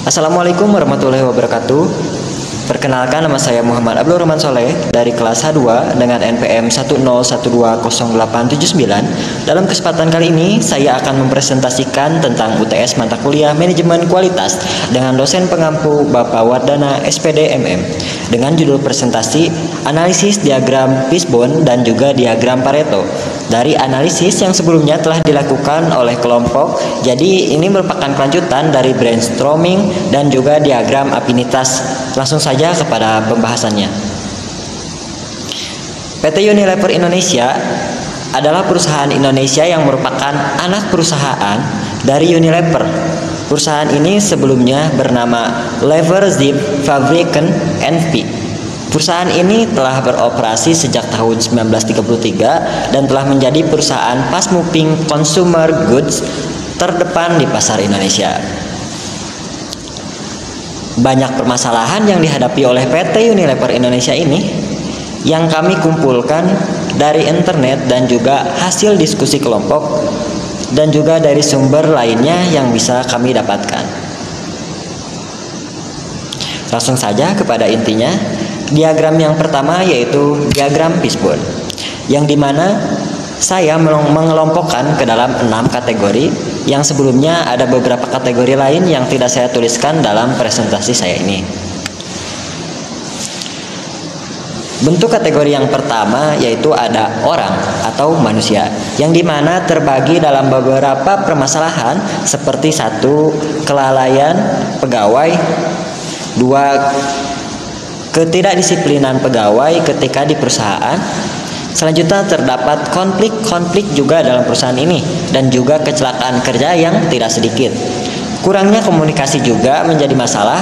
Assalamualaikum warahmatullahi wabarakatuh. Perkenalkan, nama saya Muhammad Abdul Rahman Soleh dari kelas H2 dengan NPM 1012089. Dalam kesempatan kali ini saya akan mempresentasikan tentang UTS mata kuliah Manajemen Kualitas dengan dosen pengampu Bapak Wardana SPD MM dengan judul presentasi Analisis Diagram Fishbone dan juga Diagram Pareto. Dari analisis yang sebelumnya telah dilakukan oleh kelompok, jadi ini merupakan kelanjutan dari brainstorming dan juga diagram afinitas. Langsung saja kepada pembahasannya. PT Unilever Indonesia adalah perusahaan Indonesia yang merupakan anak perusahaan dari Unilever. Perusahaan ini sebelumnya bernama Lever Zip Fabriken N.V. Perusahaan ini telah beroperasi sejak tahun 1933 dan telah menjadi perusahaan fast moving consumer goods terdepan di pasar Indonesia. Banyak permasalahan yang dihadapi oleh PT Unilever Indonesia ini yang kami kumpulkan dari internet dan juga hasil diskusi kelompok dan juga dari sumber lainnya yang bisa kami dapatkan. Langsung saja kepada intinya. Diagram yang pertama yaitu diagram fishbone, yang dimana saya mengelompokkan ke dalam 6 kategori, yang sebelumnya ada beberapa kategori lain yang tidak saya tuliskan dalam presentasi saya ini. Bentuk kategori yang pertama yaitu ada orang atau manusia, yang dimana terbagi dalam beberapa permasalahan seperti 1. Kelalaian pegawai, 2. Ketidakdisiplinan pegawai ketika di perusahaan. Selanjutnya terdapat konflik juga dalam perusahaan ini dan juga kecelakaan kerja yang tidak sedikit. Kurangnya komunikasi juga menjadi masalah,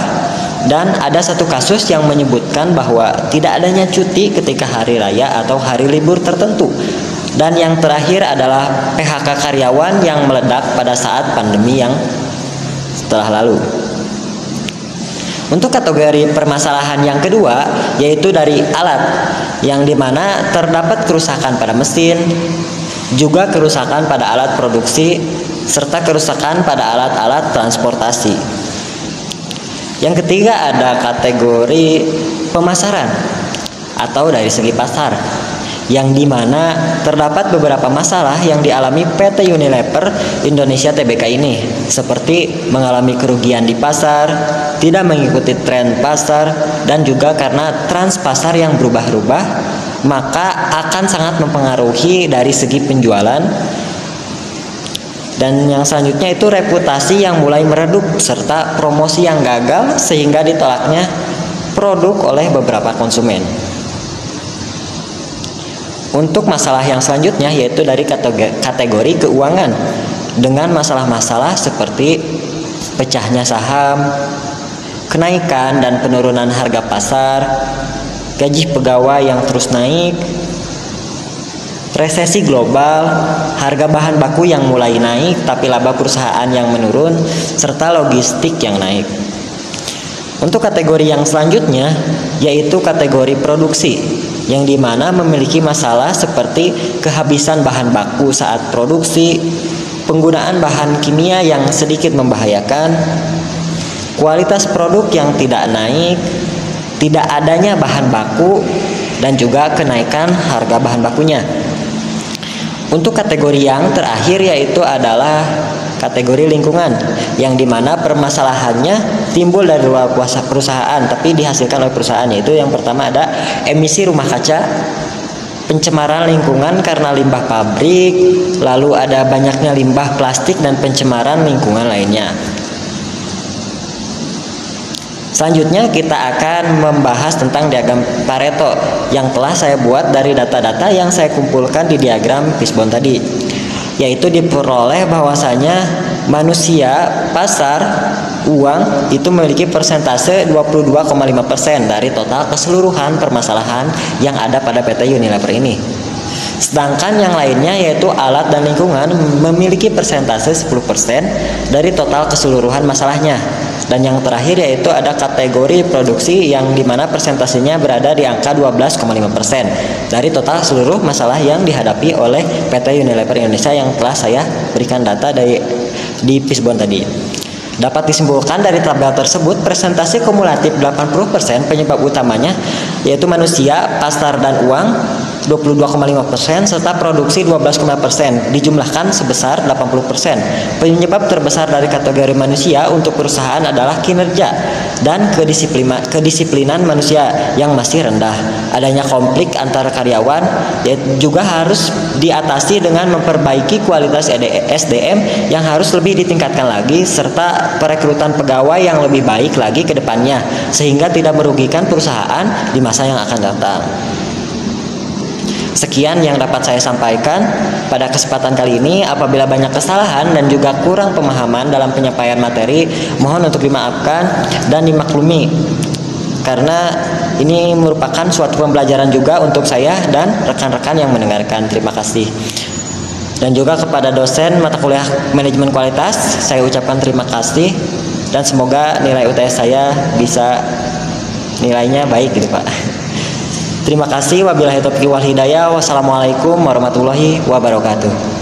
dan ada satu kasus yang menyebutkan bahwa tidak adanya cuti ketika hari raya atau hari libur tertentu. Dan yang terakhir adalah PHK karyawan yang meledak pada saat pandemi yang setelah lalu. Untuk kategori permasalahan yang kedua yaitu dari alat, yang dimana terdapat kerusakan pada mesin, juga kerusakan pada alat produksi, serta kerusakan pada alat-alat transportasi. Yang ketiga ada kategori pemasaran atau dari segi pasar, yang dimana terdapat beberapa masalah yang dialami PT Unilever Indonesia Tbk ini, seperti mengalami kerugian di pasar, tidak mengikuti tren pasar, dan juga karena trans pasar yang berubah-ubah, maka akan sangat mempengaruhi dari segi penjualan. Dan yang selanjutnya itu reputasi yang mulai meredup, serta promosi yang gagal sehingga ditolaknya produk oleh beberapa konsumen. Untuk masalah yang selanjutnya yaitu dari kategori keuangan, dengan masalah-masalah seperti pecahnya saham, kenaikan dan penurunan harga pasar, gaji pegawai yang terus naik, resesi global, harga bahan baku yang mulai naik tapi laba perusahaan yang menurun, serta logistik yang naik. Untuk kategori yang selanjutnya yaitu kategori produksi, yang dimana memiliki masalah seperti kehabisan bahan baku saat produksi, penggunaan bahan kimia yang sedikit membahayakan, kualitas produk yang tidak naik, tidak adanya bahan baku, dan juga kenaikan harga bahan bakunya. Untuk kategori yang terakhir yaitu adalah kategori lingkungan, yang dimana permasalahannya timbul dari luar kuasa perusahaan tapi dihasilkan oleh perusahaan, yaitu yang pertama ada emisi rumah kaca, pencemaran lingkungan karena limbah pabrik, lalu ada banyaknya limbah plastik dan pencemaran lingkungan lainnya. Selanjutnya kita akan membahas tentang diagram Pareto yang telah saya buat dari data-data yang saya kumpulkan di diagram fishbone tadi, yaitu diperoleh bahwasanya manusia, pasar, uang itu memiliki persentase 22,5% dari total keseluruhan permasalahan yang ada pada PT Unilever ini. Sedangkan yang lainnya yaitu alat dan lingkungan memiliki persentase 10% dari total keseluruhan masalahnya. Dan yang terakhir yaitu ada kategori produksi, yang dimana persentasenya berada di angka 12,5% dari total seluruh masalah yang dihadapi oleh PT Unilever Indonesia yang telah saya berikan data di fishbone tadi. Dapat disimpulkan dari tabel tersebut, presentasi kumulatif 80% penyebab utamanya yaitu manusia, pasar dan uang 22,5% serta produksi 12,5% dijumlahkan sebesar 80%. Penyebab terbesar dari kategori manusia untuk perusahaan adalah kinerja dan kedisiplinan manusia yang masih rendah. Adanya konflik antara karyawan juga harus diatasi dengan memperbaiki kualitas SDM yang harus lebih ditingkatkan lagi serta perekrutan pegawai yang lebih baik lagi ke depannya sehingga tidak merugikan perusahaan di masa yang akan datang. Sekian yang dapat saya sampaikan pada kesempatan kali ini. Apabila banyak kesalahan dan juga kurang pemahaman dalam penyampaian materi, mohon untuk dimaafkan dan dimaklumi karena ini merupakan suatu pembelajaran juga untuk saya dan rekan-rekan yang mendengarkan. Terima kasih. Dan juga kepada dosen mata kuliah manajemen kualitas, saya ucapkan terima kasih dan semoga nilai UTS saya bisa nilainya baik gitu Pak. Terima kasih. Wabillahi taufiq wal hidayah. Wassalamualaikum warahmatullahi wabarakatuh.